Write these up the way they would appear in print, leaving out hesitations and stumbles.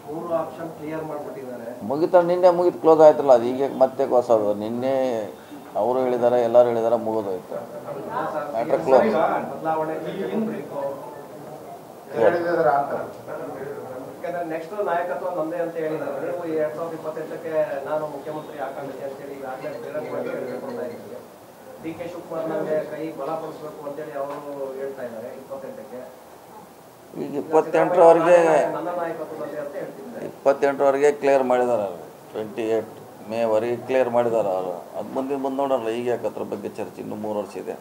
ಮೂರು option clear ಮಾಡಿಬಿಟ್ಟಿದ್ದಾರೆ. ಮುಗಿತ ನಿನ್ನೆ ಮುಗಿತು, ಕ್ಲೋಸ್ ಆಯ್ತಲ್ಲ. ಅದು ಈಗ ಮತ್ತೆ ಹೊಸದು. ನಿನ್ನೆ ಅವರು ಹೇಳಿದ್ದಾರೆ, ಎಲ್ಲರೂ ಹೇಳಿದ್ದಾರೆ, ಮುಗಿದೋಯ್ತು. Matter close. ಬದಲಾವಣೆ ನೆಕ್ಸ್ಟ್ ನಾಯಕತ್ವ ನಮ್ಮದೇ ಅಂತ ಹೇಳಿದ್ದಾರೆ. ನೀವು 2028ಕ್ಕೆ ನಾನು ಮುಖ್ಯಮಂತ್ರಿ ಆಕಾಂಕ್ಷೆ ಅಂತೇಳಿ ಈಗಾಗಲೇ ಬಹಿರಂಗವಾಗಿ ಹೇಳ್ಕೊಳ್ತಾ ಇದ್ದೀವಿ. ಡಿ ಕೆ ಶಿವಕುಮಾರ್ ನನಗೆ ಕೈ ಬಲಪಡಿಸಬೇಕು ಅಂತೇಳಿ ಅವರು ಹೇಳ್ತಾ ಇದ್ದಾರೆ 28ಕ್ಕೆ. ಈಗ 28ರವರೆಗೆ ನನ್ನ ನಾಯಕತ್ವದಲ್ಲಿ ಅಂತ ಹೇಳ್ತಿದ್ದಾರೆ. 28ರವರೆಗೆ ಕ್ಲಿಯರ್ ಮಾಡಿದ್ದಾರೆ ಅವರು. 28 ಮೇವರೆಗೆ ಕ್ಲಿಯರ್ ಮಾಡಿದ್ದಾರೆ ಅವರು. ಅದು ಮುಂದೆ ನೋಡೋಣ. ಈಗ ಯಾಕೆ ಅದ್ರ ಬಗ್ಗೆ ಚರ್ಚೆ? ಇನ್ನೂ 3 ವರ್ಷ ಇದೆ.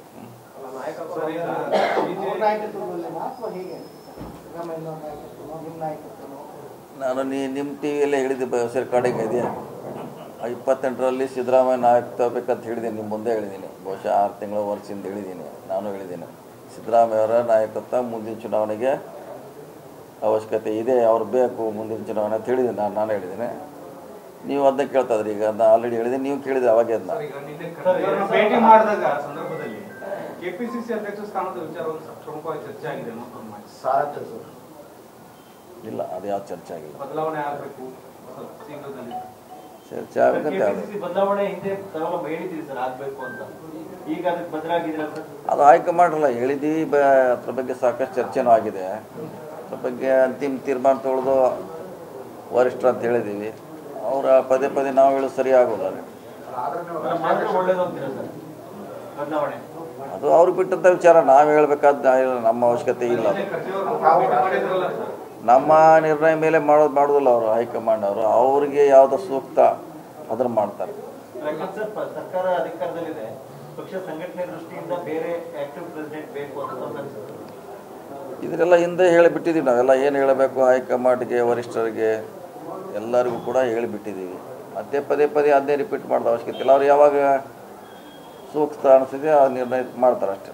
ನಾನು ನಿಮ್ಮ ಟಿ ವಿಯಲ್ಲೇ ಹೇಳಿದ್ದೆ, ಬಯೋಸರ್ ಕಡೆಗೆ ಇದೆಯಾ 28ರಲ್ಲಿ ಸಿದ್ದರಾಮಯ್ಯ ನಾಯಕತ್ವ ಬೇಕಂತ ಹೇಳಿದ್ದೀನಿ. ನಿಮ್ಮ ಮುಂದೆ ಹೇಳಿದ್ದೀನಿ. ಬಹುಶಃ 6 ತಿಂಗಳ ವರ್ಷದಿಂದ ಹೇಳಿದ್ದೀನಿ. ನಾನು ಹೇಳಿದ್ದೀನಿ ಸಿದ್ದರಾಮಯ್ಯವರ ನಾಯಕತ್ವ ಮುಂದಿನ ಚುನಾವಣೆಗೆ ಅವಶ್ಯಕತೆ ಇದೆ, ಅವ್ರು ಬೇಕು ಮುಂದಿನ ಚುನಾವಣೆ ಅಂತ ಹೇಳಿದ್ದೀನಿ. ನಾನು ಹೇಳಿದ್ದೀನಿ. ನೀವು ಅದನ್ನ ಕೇಳ್ತಾ ಇದ್ರಿ. ಈಗ ನಾನು ಆಲ್ರೆಡಿ ಹೇಳಿದ್ದೀನಿ, ನೀವು ಕೇಳಿದ್ರೆ ಅವಾಗೇ ಅದನ್ನ ಭೇಟಿ ಮಾಡಿದಾಗ ಸಂದರ್ಭದಲ್ಲಿ ಕೆಪಿಸಿಸಿ ಅಧ್ಯಕ್ಷ ಸ್ಥಾನದ ವಿಚಾರವನ್ನು ಪ್ರಮುಖವಾಗಿ ಚರ್ಚೆ ಆಗಿದೆ. ಇಲ್ಲ, ಅದು ಯಾವ ಚರ್ಚೆ ಆಗಿಲ್ಲ. ಬದಲಾವಣೆ ಆಗಬೇಕು ಶೀಘ್ರದಲ್ಲಿ. ಚರ್ಚೆ ಆಗಬೇಕಂತ ಬದಲಾವಣೆ ಹಿಂದೆ ಹೇಳಿದ್ದೀರಿ ಸರ್, ಆಗಬೇಕು ಅಂತ. ಈಗ ಅದಕ್ಕೆ ಬದಲಾಗಿದ್ರೆ ಅದು ಹೈಕಮಾಂಡ್ ಅಲ್ಲ ಹೇಳಿದ್ದೀವಿ. ಅದ್ರ ಬಗ್ಗೆ ಸಾಕಷ್ಟು ಚರ್ಚೆನೂ ಆಗಿದೆ. ಅದ್ರ ಬಗ್ಗೆ ಅಂತಿಮ ತೀರ್ಮಾನ ತೊಗೊಳ್ಳೋದು ವರಿಷ್ಠರು ಅಂತ ಹೇಳಿದ್ದೀವಿ. ಅವರ ಪದೇ ಪದೇ ನಾವು ಹೇಳೋದು ಸರಿ ಆಗೋಲ್ಲ. ಅದು ಅವ್ರಿಗೆ ಬಿಟ್ಟಂಥ ವಿಚಾರ. ನಾವು ಹೇಳಬೇಕಾದ ನಮ್ಮ ಅವಶ್ಯಕತೆ ಇಲ್ಲ. ನಮ್ಮ ನಿರ್ಣಯ ಮೇಲೆ ಮಾಡೋದಿಲ್ಲ ಅವರು. ಹೈಕಮಾಂಡ್ ಅವರು ಅವ್ರಿಗೆ ಯಾವ್ದು ಸೂಕ್ತ ಅದನ್ನು ಮಾಡ್ತಾರೆ. ಸರ್ಕಾರ ಅಧಿಕಾರದಲ್ಲಿದೆ, ಪಕ್ಷ ಸಂಘಟನೆ ದೃಷ್ಟಿಯಿಂದ ಬೇರೆ ಆಕ್ಟಿವ್ ಪ್ರೆಸಿಡೆಂಟ್ ಬೇಕು ಅಂತ ಇದರೆಲ್ಲ ಹಿಂದೆ ಹೇಳಿಬಿಟ್ಟಿದ್ದೀವಿ. ನಾವೆಲ್ಲ ಏನು ಹೇಳಬೇಕು ಹೈಕಮಾಂಡ್ಗೆ, ವರಿಷ್ಠರಿಗೆ ಎಲ್ಲರಿಗೂ ಕೂಡ ಹೇಳಿಬಿಟ್ಟಿದ್ದೀವಿ. ಮತ್ತೆ ಪದೇ ಪದೇ ಅದನ್ನೇ ರಿಪೀಟ್ ಮಾಡೋದು ಅವಶ್ಯಕತೆ ಇಲ್ಲ. ಅವ್ರು ಯಾವಾಗ ಸೂಕ್ತ ಅನಿಸಿದೆ ಆ ನಿರ್ಣಯ ಮಾಡ್ತಾರೆ ಅಷ್ಟೇ.